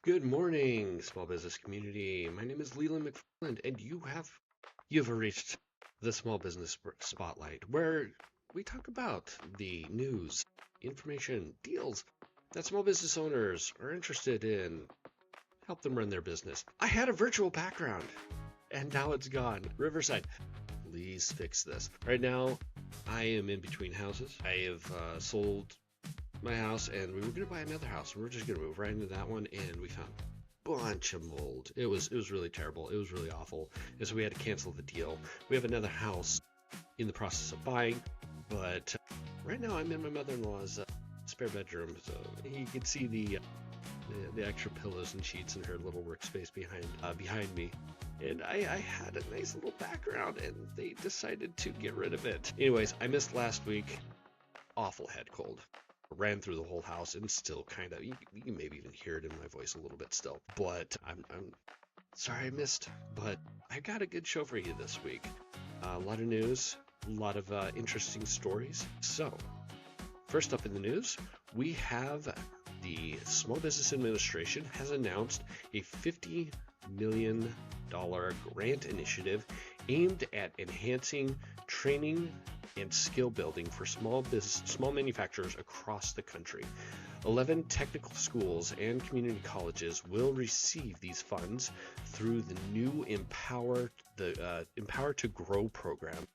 Good morning, small business community. My name is Leland McFarland, and you've reached the Small Business Spotlight, where we talk about the news, information, deals that small business owners are interested in. Help them run their business. I had a virtual background, and now it's gone. Riverside, please fix this. Right now, I am in between houses. I have sold my house, and we were going to buy another house. We were just going to move right into that one, and we found a bunch of mold. It was really terrible. It was really awful, and so we had to cancel the deal. We have another house in the process of buying, but right now I'm in my mother-in-law's spare bedroom, so you can see the extra pillows and sheets in her little workspace behind me. And I had a nice little background, and they decided to get rid of it. Anyways, I missed last week. Awful head cold. Ran through the whole house, and still kind of, you can maybe even hear it in my voice a little bit still. But I'm sorry I missed, but I got a good show for you this week. A lot of news, a lot of interesting stories. So, first up in the news, we have the Small Business Administration has announced a $50 million grant initiative aimed at enhancing training and skill building for small manufacturers across the country. 11 technical schools and community colleges will receive these funds through the new Empower to Grow program,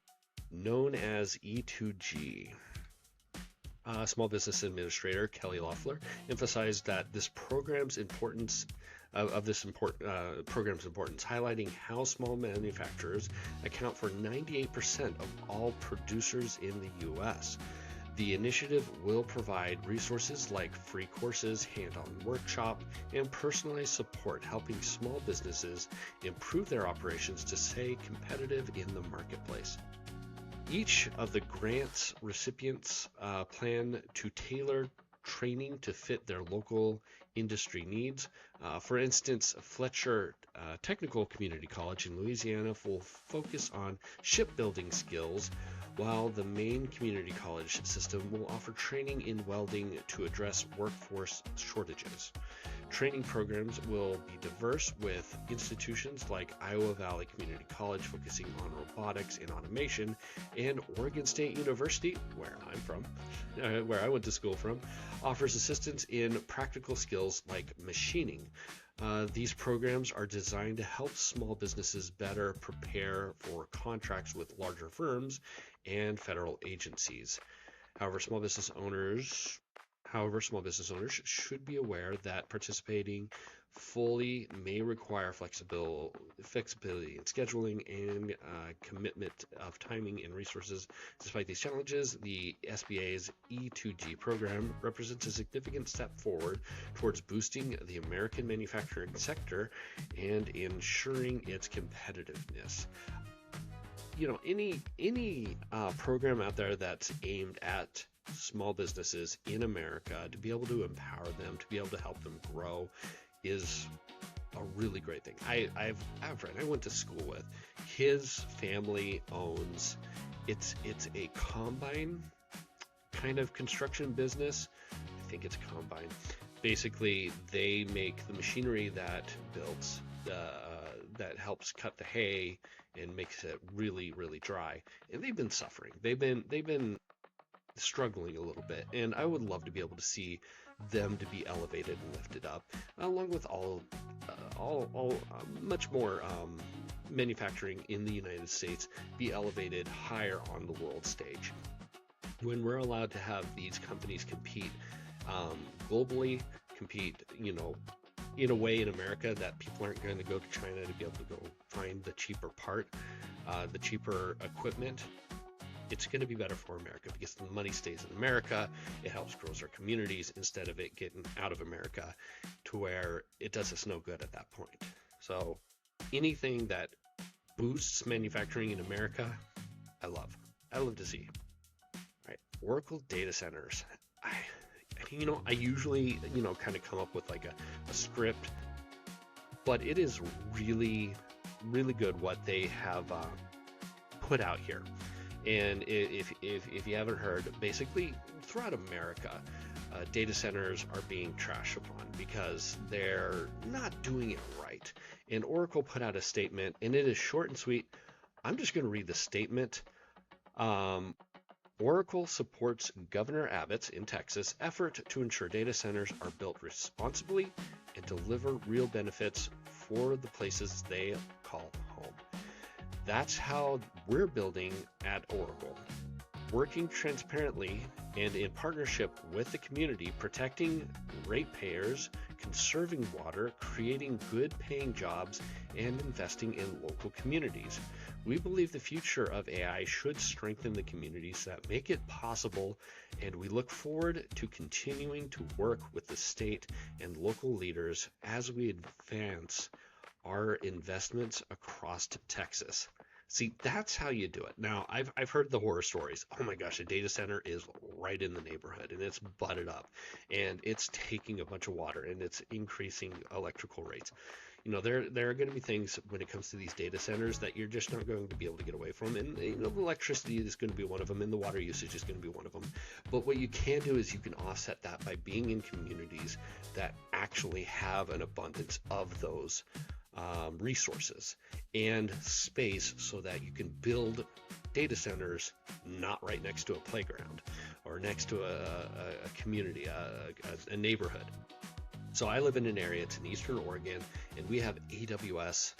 known as E2G. Small Business Administrator Kelly Loeffler emphasized that this program's importance, highlighting how small manufacturers account for 98% of all producers in the U.S. The initiative will provide resources like free courses, hand-on workshop, and personalized support, helping small businesses improve their operations to stay competitive in the marketplace. Each of the grants recipients plan to tailor training to fit their local industry needs. For instance, Fletcher Technical Community College in Louisiana will focus on shipbuilding skills, while the main community college system will offer training in welding to address workforce shortages. Training programs will be diverse, with institutions like Iowa Valley Community College focusing on robotics and automation, and Oregon State University, where I'm from, where I went to school from, offers assistance in practical skills like machining. These programs are designed to help small businesses better prepare for contracts with larger firms and federal agencies. However, small business owners should be aware that participating fully may require flexibility in scheduling and commitment of timing and resources. Despite these challenges, the SBA's E2G program represents a significant step forward towards boosting the American manufacturing sector and ensuring its competitiveness. Any program out there that's aimed at small businesses in America, to be able to empower them, to be able to help them grow, is a really great thing. I have a friend I went to school with. His family owns, it's a combine kind of construction business. I think it's a combine. Basically, they make the machinery that builds that helps cut the hay and makes it really, really dry. And they've been suffering. They've been struggling a little bit, and I would love to be able to see them to be elevated and lifted up, along with all much more manufacturing in the United States be elevated higher on the world stage. When we're allowed to have these companies compete globally, in a way in America that people aren't going to go to China to be able to go find the cheaper part, the cheaper equipment. It's going to be better for America because the money stays in America. It helps grow our communities instead of it getting out of America to where it does us no good at that point. So anything that boosts manufacturing in America, I love to see. Right. Oracle data centers. I usually, kind of come up with like a script, but it is really, really good what they have put out here. And if you haven't heard, basically throughout America, data centers are being trashed upon because they're not doing it right. And Oracle put out a statement, and it is short and sweet. I'm just going to read the statement. Oracle supports Governor Abbott's in Texas effort to ensure data centers are built responsibly and deliver real benefits for the places they call home. That's how we're building at Oracle. Working transparently and in partnership with the community, protecting ratepayers, conserving water, creating good paying jobs, and investing in local communities. We believe the future of AI should strengthen the communities that make it possible, and we look forward to continuing to work with the state and local leaders as we advance our investments across Texas. See, that's how you do it. Now, I've heard the horror stories. Oh my gosh, a data center is right in the neighborhood and it's butted up and it's taking a bunch of water and it's increasing electrical rates. You know, there are going to be things when it comes to these data centers that you're just not going to be able to get away from. And you know, the electricity is going to be one of them, and the water usage is going to be one of them. But what you can do is you can offset that by being in communities that actually have an abundance of those resources and space so that you can build data centers not right next to a playground or next to a community, a neighborhood. So I live in an area, it's in Eastern Oregon, and we have AWS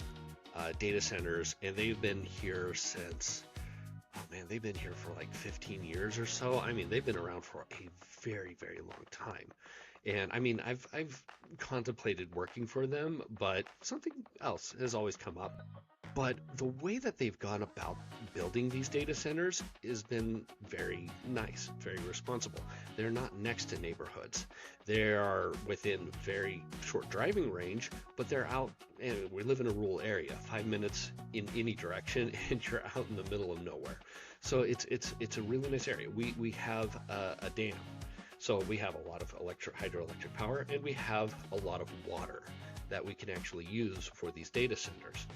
data centers, and they've been here since, they've been here for like 15 years or so. I mean, they've been around for a very, very long time. And I mean, I've contemplated working for them, but something else has always come up. But the way that they've gone about building these data centers has been very nice, very responsible. They're not next to neighborhoods. They are within very short driving range, but they're out, and we live in a rural area, 5 minutes in any direction, and you're out in the middle of nowhere. So it's a really nice area. We have a dam. So we have a lot of hydroelectric power, and we have a lot of water that we can actually use for these data centers.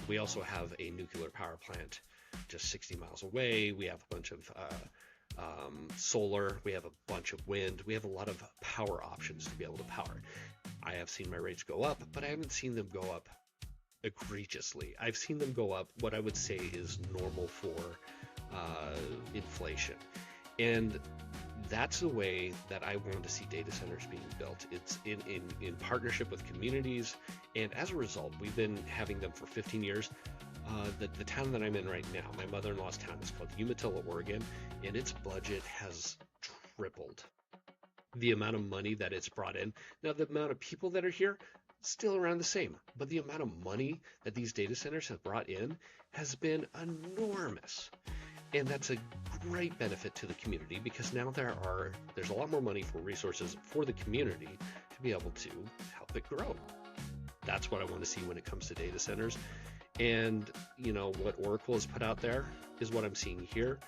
We also have a nuclear power plant just 60 miles away. We have a bunch of solar. We have a bunch of wind. We have a lot of power options to be able to power. I have seen my rates go up, but I haven't seen them go up egregiously. I've seen them go up what I would say is normal for inflation. And that's the way that I want to see data centers being built. It's in partnership with communities, and as a result, we've been having them for 15 years. The town that I'm in right now, my mother-in-law's town, is called Umatilla, Oregon, and its budget has tripled. The amount of money that it's brought in. Now, the amount of people that are here, still around the same, but the amount of money that these data centers have brought in has been enormous. And that's a great benefit to the community because now there's a lot more money for resources for the community to be able to help it grow. That's what I want to see when it comes to data centers. And you know what Oracle has put out there is what I'm seeing here.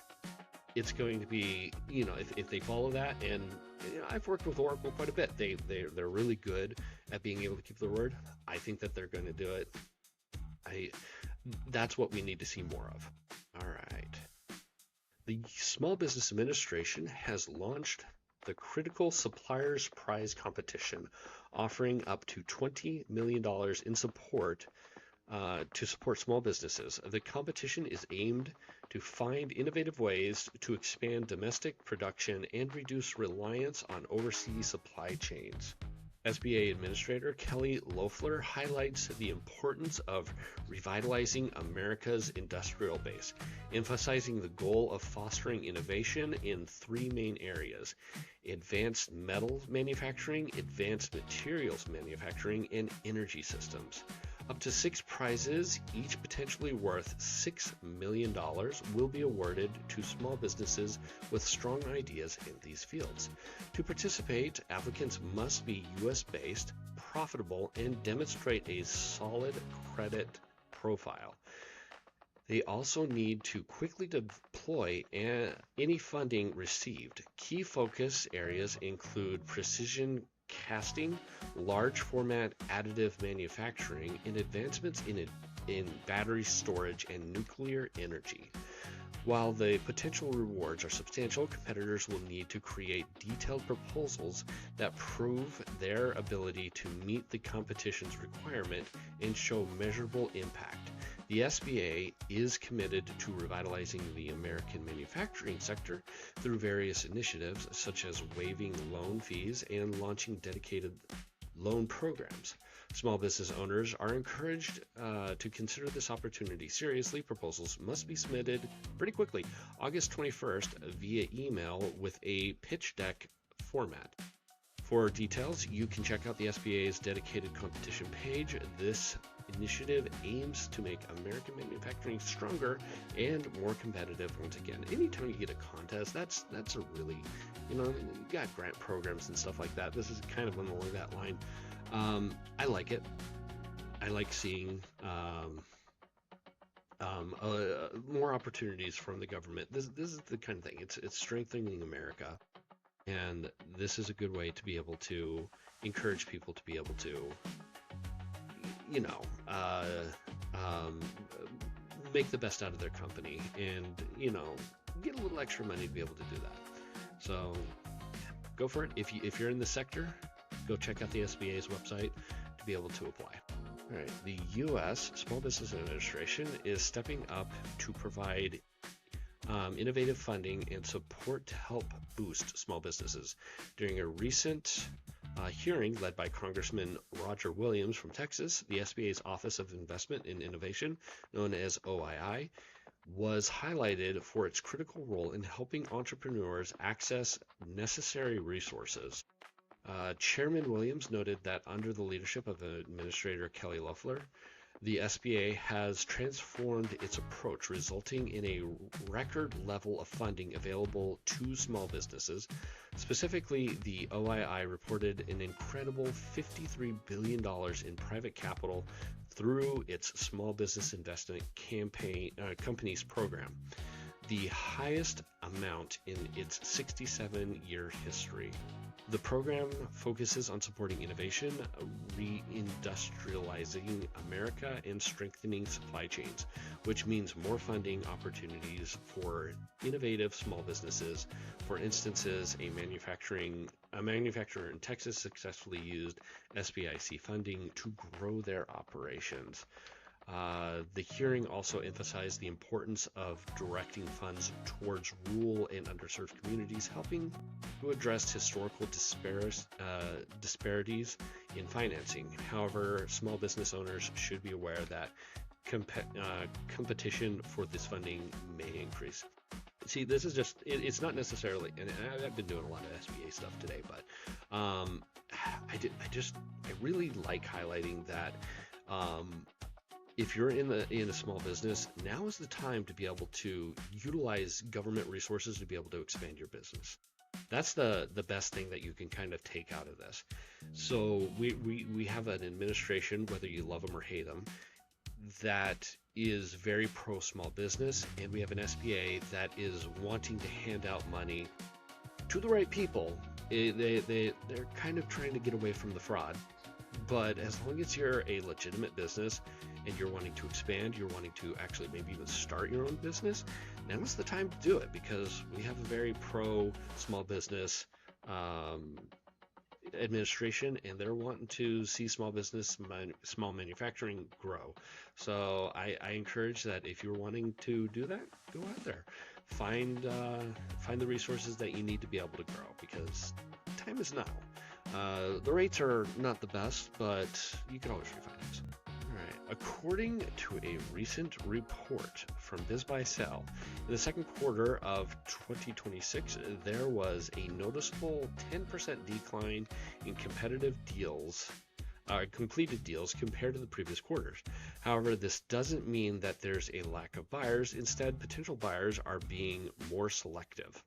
It's going to be, you know, if they follow that, and you know, I've worked with Oracle quite a bit. They're really good at being able to keep their word. I think that they're going to do it. That's what we need to see more of. All right. The Small Business Administration has launched the Critical Suppliers Prize Competition, offering up to $20 million in support to support small businesses. The competition is aimed to find innovative ways to expand domestic production and reduce reliance on overseas supply chains. SBA Administrator Kelly Loeffler highlights the importance of revitalizing America's industrial base, emphasizing the goal of fostering innovation in three main areas: advanced metals manufacturing, advanced materials manufacturing, and energy systems. Up to 6 prizes, each potentially worth $6 million, will be awarded to small businesses with strong ideas in these fields. To participate, applicants must be U.S.-based, profitable, and demonstrate a solid credit profile. They also need to quickly deploy any funding received. Key focus areas include precision casting, large format additive manufacturing, and advancements in battery storage and nuclear energy. While the potential rewards are substantial, competitors will need to create detailed proposals that prove their ability to meet the competition's requirement and show measurable impact. The SBA is committed to revitalizing the American manufacturing sector through various initiatives, such as waiving loan fees and launching dedicated loan programs. Small business owners are encouraged to consider this opportunity seriously. Proposals must be submitted pretty quickly, August 21st, via email with a pitch deck format. For details, you can check out the SBA's dedicated competition page. This initiative aims to make American manufacturing stronger and more competitive. Once again, anytime you get a contest, that's a really, you got grant programs and stuff like that. This is kind of along that line. I like it. I like seeing more opportunities from the government. This is the kind of thing. It's strengthening America, and this is a good way to be able to encourage people to be able to, make the best out of their company, and get a little extra money to be able to do that. So go for it. If you're in the sector, go check out the SBA's website to be able to apply. All right, the U.S. Small Business Administration is stepping up to provide innovative funding and support to help boost small businesses. During a recent hearing led by Congressman Roger Williams from Texas, the SBA's Office of Investment and Innovation, known as OII, was highlighted for its critical role in helping entrepreneurs access necessary resources. Chairman Williams noted that under the leadership of Administrator Kelly Loeffler, the SBA has transformed its approach, resulting in a record level of funding available to small businesses. Specifically, the OII reported an incredible $53 billion in private capital through its Small Business Investment Companies program, the highest amount in its 67-year history. The program focuses on supporting innovation, reindustrializing America, and strengthening supply chains, which means more funding opportunities for innovative small businesses. For instances, a manufacturer in Texas successfully used SBIC funding to grow their operations. The hearing also emphasized the importance of directing funds towards rural and underserved communities, helping to address historical disparities in financing. However, small business owners should be aware that competition for this funding may increase. See, this is just, it's not necessarily, and I've been doing a lot of SBA stuff today, but I really like highlighting that if you're in a small business, now is the time to be able to utilize government resources to be able to expand your business. That's the best thing that you can kind of take out of this. So we have an administration, whether you love them or hate them, that is very pro small business, and we have an SBA that is wanting to hand out money to the right people. They're kind of trying to get away from the fraud. But as long as you're a legitimate business and you're wanting to expand, you're wanting to actually maybe even start your own business, now is the time to do it, because we have a very pro small business administration, and they're wanting to see small business, small manufacturing grow. So I encourage that if you're wanting to do that, go out there, find the resources that you need to be able to grow, because time is now. The rates are not the best, but you can always refinance. All right. According to a recent report from BizBuySell, in the second quarter of 2026, there was a noticeable 10% decline in completed deals compared to the previous quarters. However, this doesn't mean that there's a lack of buyers. Instead, potential buyers are being more selective.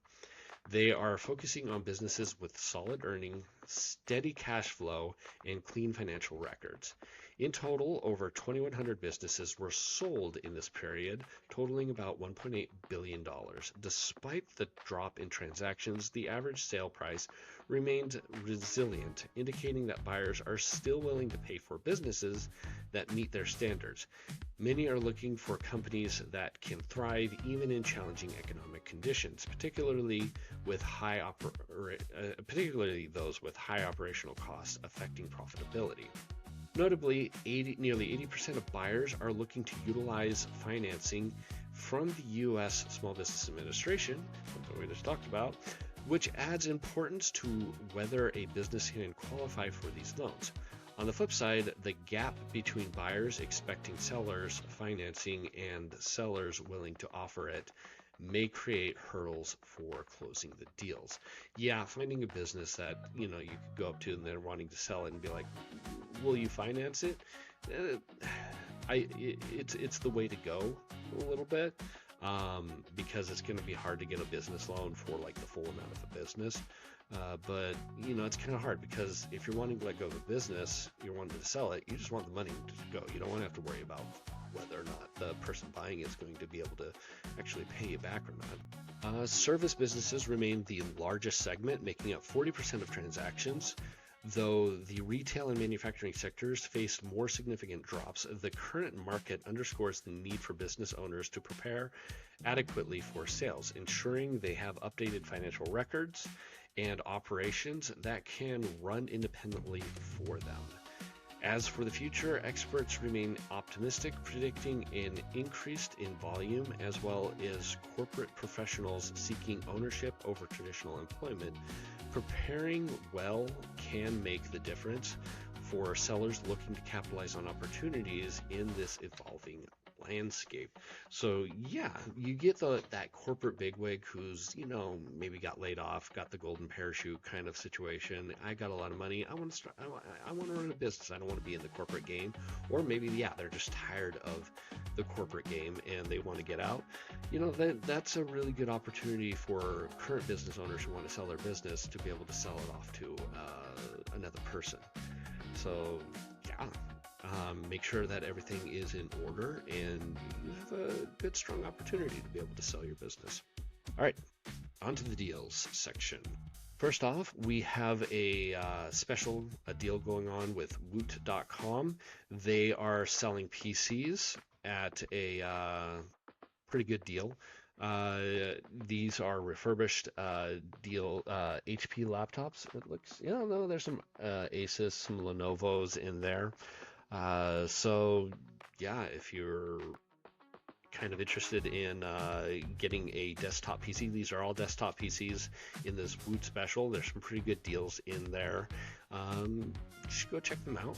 They are focusing on businesses with solid earnings steady cash flow, and clean financial records. In total, over 2,100 businesses were sold in this period, totaling about $1.8 billion. Despite the drop in transactions, the average sale price remained resilient, indicating that buyers are still willing to pay for businesses that meet their standards. Many are looking for companies that can thrive even in challenging economic conditions, particularly those with high operational costs affecting profitability. Notably, nearly 80% of buyers are looking to utilize financing from the U.S. Small Business Administration, something we just talked about, which adds importance to whether a business can qualify for these loans. On the flip side, the gap between buyers expecting sellers financing and sellers willing to offer it may create hurdles for closing the deals. Yeah, finding a business that you could go up to and they're wanting to sell it and be like, will you finance it? It's the way to go a little bit, because it's going to be hard to get a business loan for like the full amount of the business. But it's kind of hard because if you're wanting to let go of a business, you're wanting to sell it, you just want the money to go. You don't want to have to worry about whether or not the person buying it is going to be able to actually pay you back or not. Service businesses remain the largest segment, making up 40% of transactions. Though the retail and manufacturing sectors faced more significant drops, the current market underscores the need for business owners to prepare adequately for sales, ensuring they have updated financial records and operations that can run independently for them. As for the future, experts remain optimistic, predicting an increase in volume as well as corporate professionals seeking ownership over traditional employment. Preparing well can make the difference for sellers looking to capitalize on opportunities in this evolving landscape. So yeah, you get that corporate bigwig who's maybe got laid off, got the golden parachute kind of situation. I got a lot of money. I want to start. I want to run a business. I don't want to be in the corporate game. Or maybe they're just tired of the corporate game and they want to get out. That's a really good opportunity for current business owners who want to sell their business to be able to sell it off to another person. So yeah. Make sure that everything is in order and you have a good, strong opportunity to be able to sell your business. All right, on to the deals section. First off, we have a deal going on with Woot.com. They are selling PCs at a pretty good deal. These are refurbished HP laptops. It looks, there's some Asus, some Lenovo's in there. So yeah, if you're kind of interested in getting a desktop PC, these are all desktop PCs in this Woot special. There's some pretty good deals in there. Just go check them out.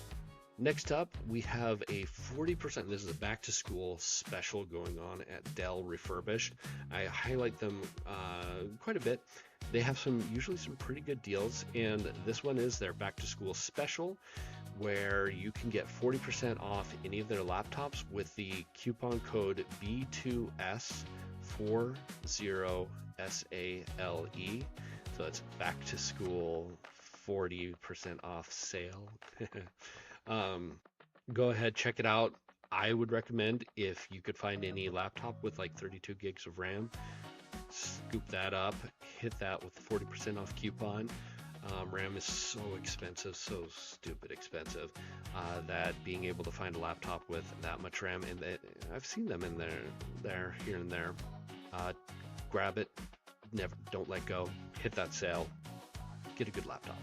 Next up, we have a 40%, this is a back to school special going on at Dell Refurbished. I highlight them quite a bit. They have usually some pretty good deals, and this one is their back to school special, where you can get 40% off any of their laptops with the coupon code B2S40SALE. So it's back to school 40% off sale. Go ahead, check it out. I would recommend, if you could find any laptop with like 32 gigs of RAM, scoop that up, hit that with 40% off coupon. RAM is so expensive, so stupid expensive, that being able to find a laptop with that much RAM, and I've seen them in there, here and there. Grab it, don't let go, hit that sale, get a good laptop.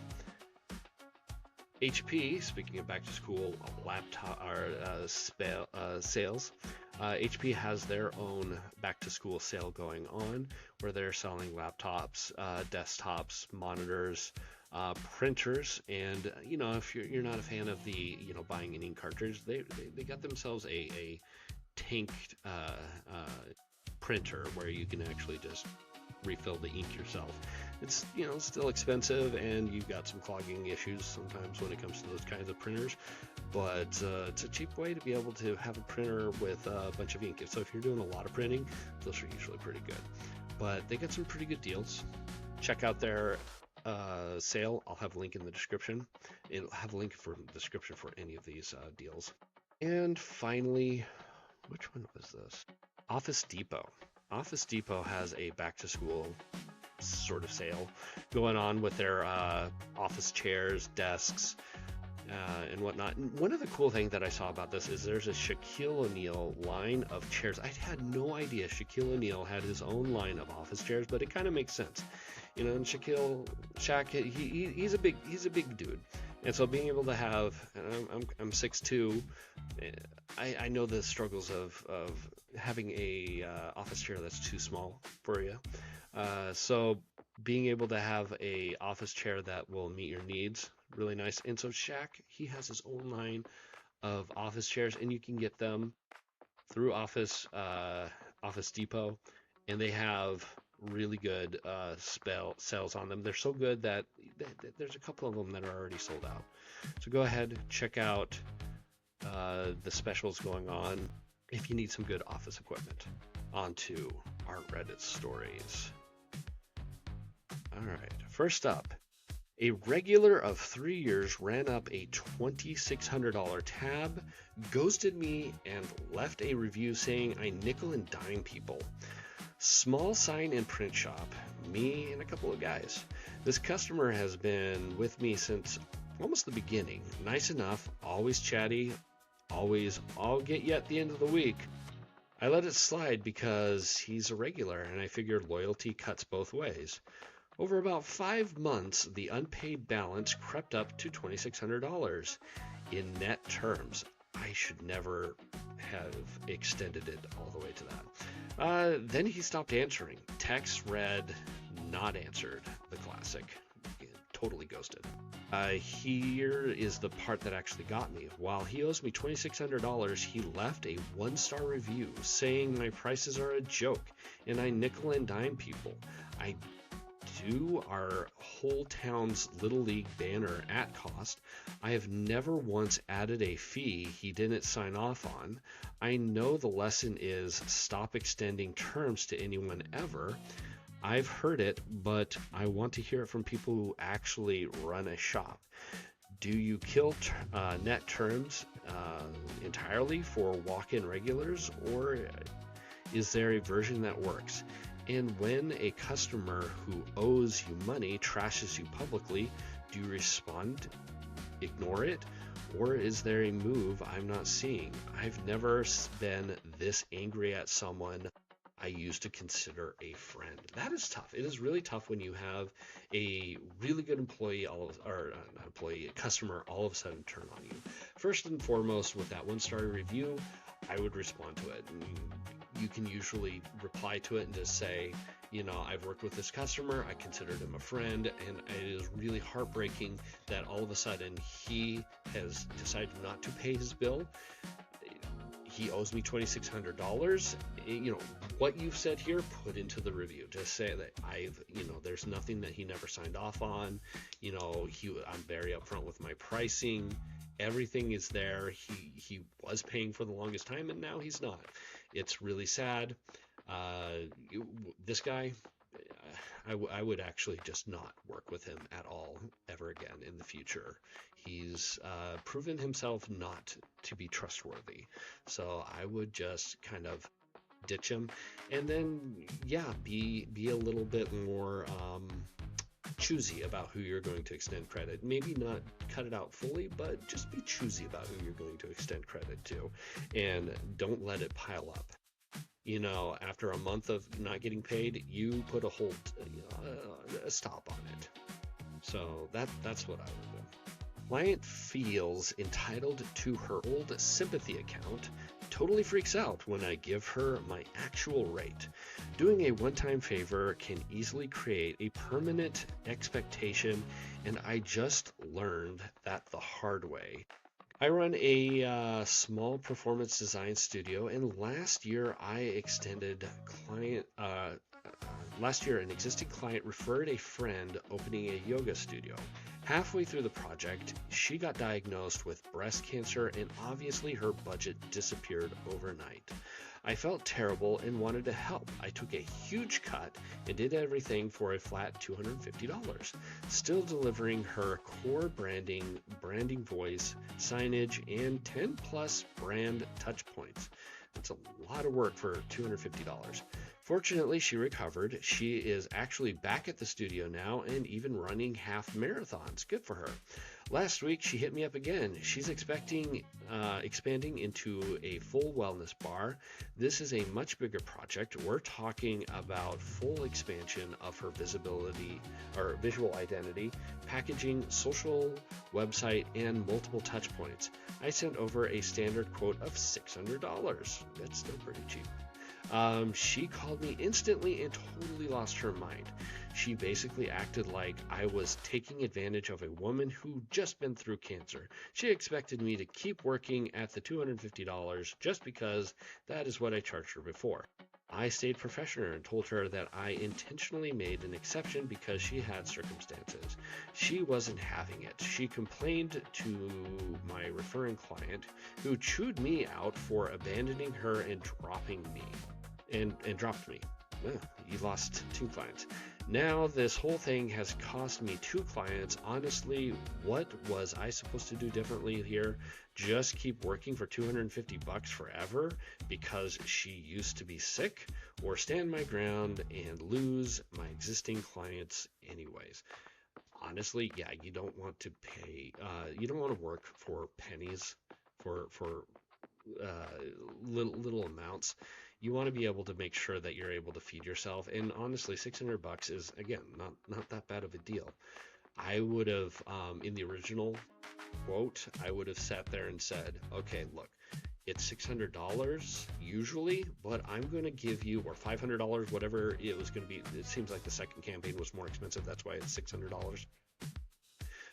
HP, speaking of back to school laptop sales, HP has their own back to school sale going on where they're selling laptops, desktops, monitors, printers, and if you're not a fan of the buying an ink cartridge, they got themselves a tanked printer where you can actually just refill the ink yourself. It's still expensive, and you've got some clogging issues sometimes when it comes to those kinds of printers, but it's a cheap way to be able to have a printer with a bunch of ink. So if you're doing a lot of printing, those are usually pretty good. But they got some pretty good deals. Check out their sale. I'll have a link in the description. It'll have a link for the description for any of these deals. And finally, which one was this? Office Depot. Office Depot has a back to school sort of sale going on with their office chairs, desks, and whatnot. And one of the cool things that I saw about this is there's a Shaquille O'Neal line of chairs. I had no idea Shaquille O'Neal had his own line of office chairs, but it kind of makes sense, you know. And Shaq, he's a big dude, and so being able to have, and I'm 6'2", I know the struggles of having a office chair that's too small for you. So being able to have a office chair that will meet your needs, really nice. And so Shaq, he has his own line of office chairs, and you can get them through Office Depot, and they have really good sales on them. They're so good that there's a couple of them that are already sold out. So go ahead, check out the specials going on if you need some good office equipment. On to our Reddit stories. All right, first up, a regular of 3 years ran up a $2,600 tab, ghosted me, and left a review saying I nickel and dime people. Small sign and print shop, me and a couple of guys. This customer has been with me since almost the beginning. Nice enough, always chatty, always, I'll get you at the end of the week. I let it slide because he's a regular, and I figured loyalty cuts both ways. Over about 5 months, the unpaid balance crept up to $2,600 in net terms. I should never have extended it all the way to that. Then he stopped answering. Text read, not answered, the classic. Totally ghosted. Here is the part that actually got me. While he owes me $2,600, he left a 1-star review saying my prices are a joke and I nickel and dime people. I do our whole town's Little League banner at cost. I have never once added a fee he didn't sign off on. I know the lesson is stop extending terms to anyone ever. I've heard it, but I want to hear it from people who actually run a shop. Do you kill net terms entirely for walk-in regulars, or is there a version that works? And when a customer who owes you money trashes you publicly, do you respond, ignore it, or is there a move I'm not seeing? I've never been this angry at someone I used to consider a friend. That is tough. It is really tough when you have a really good customer all of a sudden turn on you. First and foremost, with that 1-star review, I would respond to it. And you can usually reply to it and just say, you know, I've worked with this customer, I considered him a friend, and it is really heartbreaking that all of a sudden he has decided not to pay his bill. He owes me $2,600. You know, what you've said here, put into the review. Just say that there's nothing that he never signed off on. You know, I'm very upfront with my pricing. Everything is there. He was paying for the longest time, and now he's not. It's really sad. This guy, I would actually just not work with him at all ever again in the future. He's proven himself not to be trustworthy. So I would just kind of ditch him, and then be a little bit more choosy about who you're going to extend credit. Maybe not cut it out fully, but just be choosy about who you're going to extend credit to, and don't let it pile up. You know, after a month of not getting paid, you put a stop on it. So that's what I would do. Client feels entitled to her old sympathy account, totally freaks out when I give her my actual rate. Doing a one-time favor can easily create a permanent expectation, and I just learned that the hard way. I run a small performance design studio, and last year an existing client referred a friend opening a yoga studio. Halfway through the project, she got diagnosed with breast cancer, and obviously her budget disappeared overnight. I felt terrible and wanted to help. I took a huge cut and did everything for a flat $250, still delivering her core branding voice, signage, and 10 plus brand touch points. That's a lot of work for $250. Fortunately, she recovered. She is actually back at the studio now and even running half marathons. Good for her. Last week, she hit me up again. She's expanding into a full wellness bar. This is a much bigger project. We're talking about full expansion of her visibility or visual identity, packaging, social, website, and multiple touch points. I sent over a standard quote of $600. That's still pretty cheap. She called me instantly and totally lost her mind. She basically acted like I was taking advantage of a woman who just been through cancer. She expected me to keep working at the $250 just because that is what I charged her before. I stayed professional and told her that I intentionally made an exception because she had circumstances. She wasn't having it. She complained to my referring client, who chewed me out for abandoning her and dropping me. And dropped me. Well, you lost 2 clients. Now this whole thing has cost me 2 clients. Honestly, what was I supposed to do differently here? Just keep working for $250 forever because she used to be sick, or stand my ground and lose my existing clients anyways? Honestly, yeah, you don't want to pay. You don't want to work for pennies, for little amounts. You want to be able to make sure that you're able to feed yourself. And honestly, $600 is, again, not that bad of a deal. I would have, in the original quote, I would have sat there and said, okay, look, it's $600 usually, but I'm going to give you, or $500, whatever it was going to be. It seems like the second campaign was more expensive. That's why it's $600.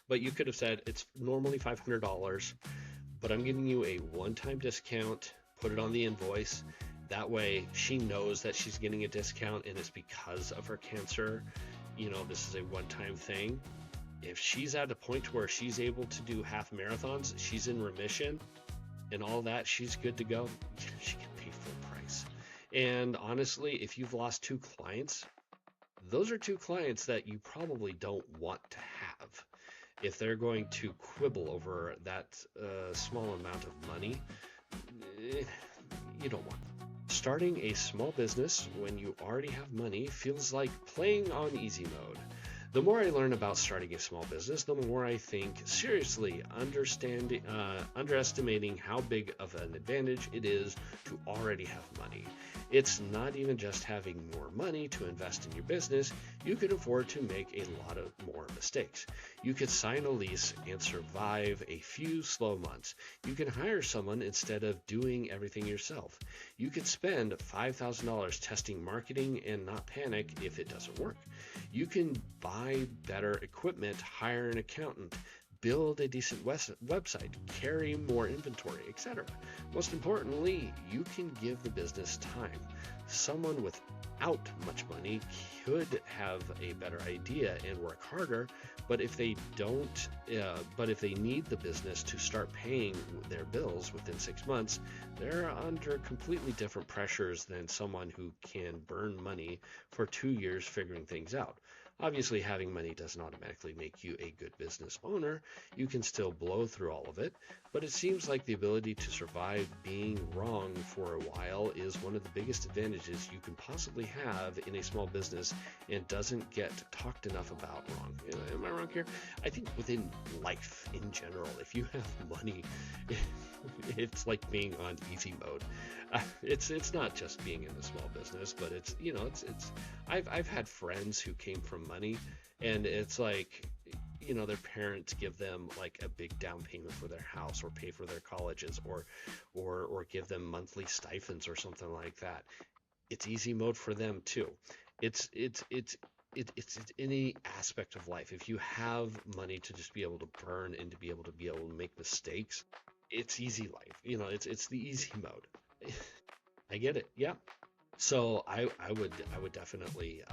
But you could have said it's normally $500, but I'm giving you a one-time discount, put it on the invoice. That way she knows that she's getting a discount and it's because of her cancer. You know, this is a one-time thing. If she's at a point where she's able to do half marathons, she's in remission and all that, she's good to go, she can pay full price. And honestly, if you've lost 2 clients, those are 2 clients that you probably don't want to have. If they're going to quibble over that small amount of money, you don't want them. Starting a small business when you already have money feels like playing on easy mode. The more I learn about starting a small business, the more I think seriously underestimating how big of an advantage it is to already have money. It's not even just having more money to invest in your business. You could afford to make a lot of more mistakes. You could sign a lease and survive a few slow months. You can hire someone instead of doing everything yourself. You could spend $5,000 testing marketing and not panic if it doesn't work. You can buy better equipment, hire an accountant, build a decent website, carry more inventory, etc. Most importantly, you can give the business time. Someone without much money could have a better idea and work harder, but if they need the business to start paying their bills within 6 months, they're under completely different pressures than someone who can burn money for 2 years figuring things out. Obviously, having money doesn't automatically make you a good business owner. You can still blow through all of it, but it seems like the ability to survive being wrong for a while is one of the biggest advantages you can possibly have in a small business and doesn't get talked enough about. Wrong. Am I wrong here? I think within life in general, if you have money, it's like being on easy mode. It's not just being in a small business, but it's I've had friends who came from money, and it's like, their parents give them like a big down payment for their house, or pay for their colleges, or give them monthly stipends or something like that. It's easy mode for them too. It's any aspect of life. If you have money to just be able to burn and to be able to make mistakes, it's easy life. It's the easy mode. I get it. Yeah. So I would definitely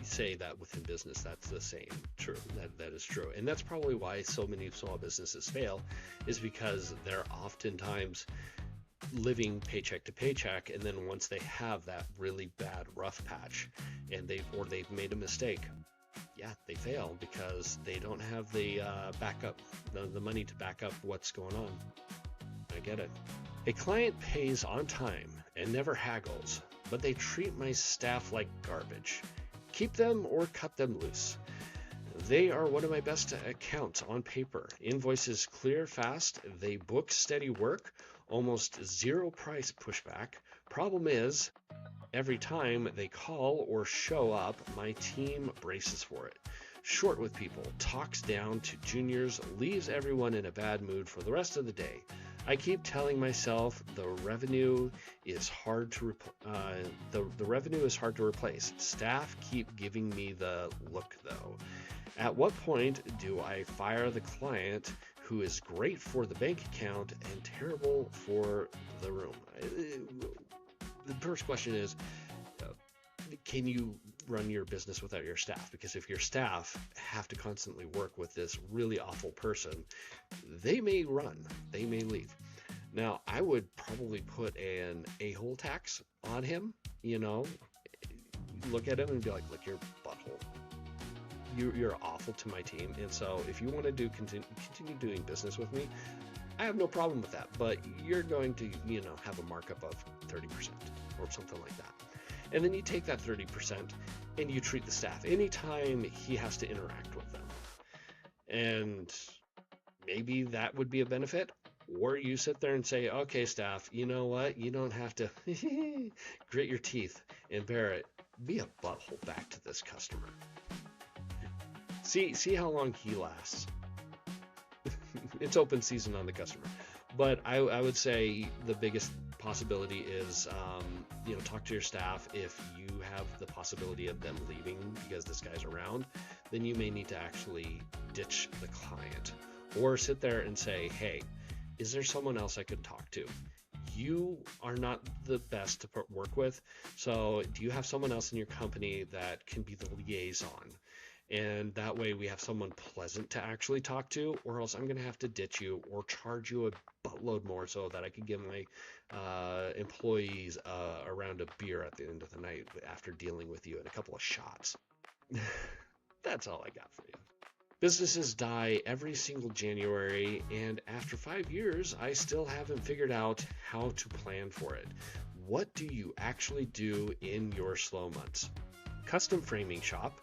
say that within business, that's the same. True. That is true. And that's probably why so many small businesses fail, is because they're oftentimes living paycheck to paycheck, and then once they have that really bad rough patch and they've made a mistake, yeah, they fail because they don't have the backup, the money to back up what's going on. I get it. A client pays on time and never haggles, but they treat my staff like garbage. Keep them or cut them loose. They are one of my best accounts on paper. Invoices clear fast. They book steady work. Almost zero price pushback. Problem is, every time they call or show up, my team braces for it. Short with people, talks down to juniors, leaves everyone in a bad mood for the rest of the day. I keep telling myself the revenue is hard to replace. Staff keep giving me the look though. At what point do I fire the client who is great for the bank account and terrible for the room? The first question is, can you run your business without your staff? Because if your staff have to constantly work with this really awful person, they may run, they may leave. Now, I would probably put an a-hole tax on him, look at him and be like, look, you're butthole. You're awful to my team, and so if you want to continue doing business with me, I have no problem with that, but you're going to, have a markup of 30% or something like that. And then you take that 30% and you treat the staff anytime he has to interact with them. And maybe that would be a benefit. Or you sit there and say, okay, staff, you know what? You don't have to grit your teeth and bear it. Be a butthole back to this customer. See how long he lasts. It's open season on the customer. But I would say the biggest possibility is, talk to your staff. If you have the possibility of them leaving because this guy's around, then you may need to actually ditch the client. Or sit there and say, hey, is there someone else I could talk to? You are not the best to work with, so do you have someone else in your company that can be the liaison? And that way we have someone pleasant to actually talk to, or else I'm going to have to ditch you or charge you a buttload more so that I can give my employees a round of beer at the end of the night after dealing with you and a couple of shots. That's all I got for you. Businesses die every single January, and after 5 years, I still haven't figured out how to plan for it. What do you actually do in your slow months? Custom framing shop,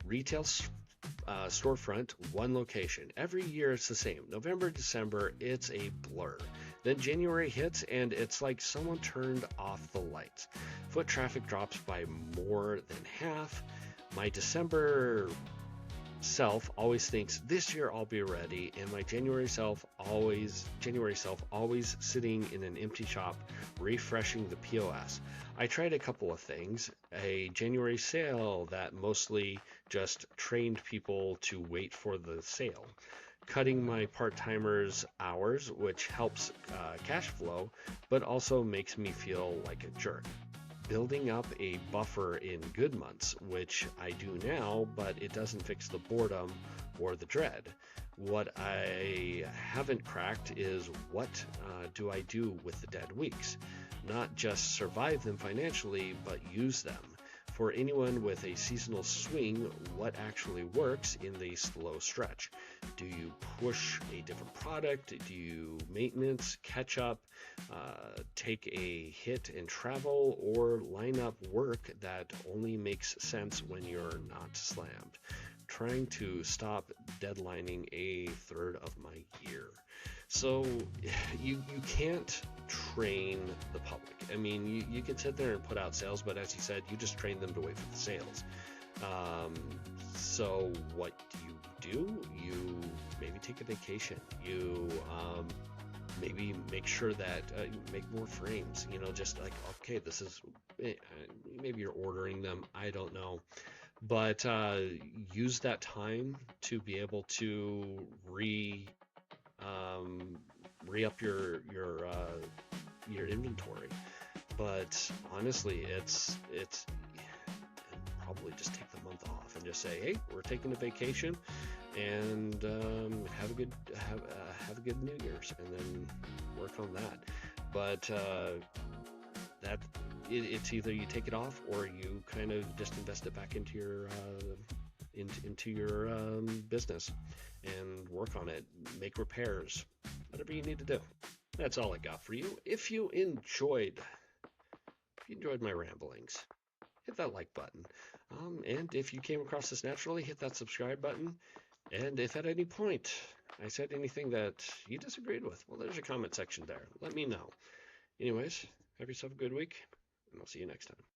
retail storefront, one location. Every year it's the same. November, December, it's a blur. Then January hits and it's like someone turned off the lights. Foot traffic drops by more than half. My December self always thinks this year I'll be ready, and my January self always sitting in an empty shop refreshing the POS. I tried a couple of things. A January sale that mostly just trained people to wait for the sale. Cutting my part-timers' hours, which helps cash flow, but also makes me feel like a jerk. Building up a buffer in good months, which I do now, but it doesn't fix the boredom or the dread. What I haven't cracked is what do I do with the dead weeks? Not just survive them financially, but use them. For anyone with a seasonal swing, what actually works in the slow stretch? Do you push a different product? Do you maintenance, catch up, take a hit and travel, or line up work that only makes sense when you're not slammed? Trying to stop deadlining a third of my year. So you can't train the public. I mean, you can sit there and put out sales, but as you said, you just train them to wait for the sales. So what do? You maybe take a vacation. You maybe make sure that you make more frames. Just like, okay, this is, maybe you're ordering them. I don't know. But use that time to be able to re-up your inventory. But honestly, it's probably just take the month off and just say, hey, we're taking a vacation, and have a good New Year's, and then work on that. But it's either you take it off or you kind of just invest it back into your business and work on it, make repairs, whatever you need to do. That's all I got for you. If you enjoyed my ramblings, hit that like button. And if you came across this naturally, hit that subscribe button. And if at any point I said anything that you disagreed with, well, there's a comment section there. Let me know. Anyways, have yourself a good week, and I'll see you next time.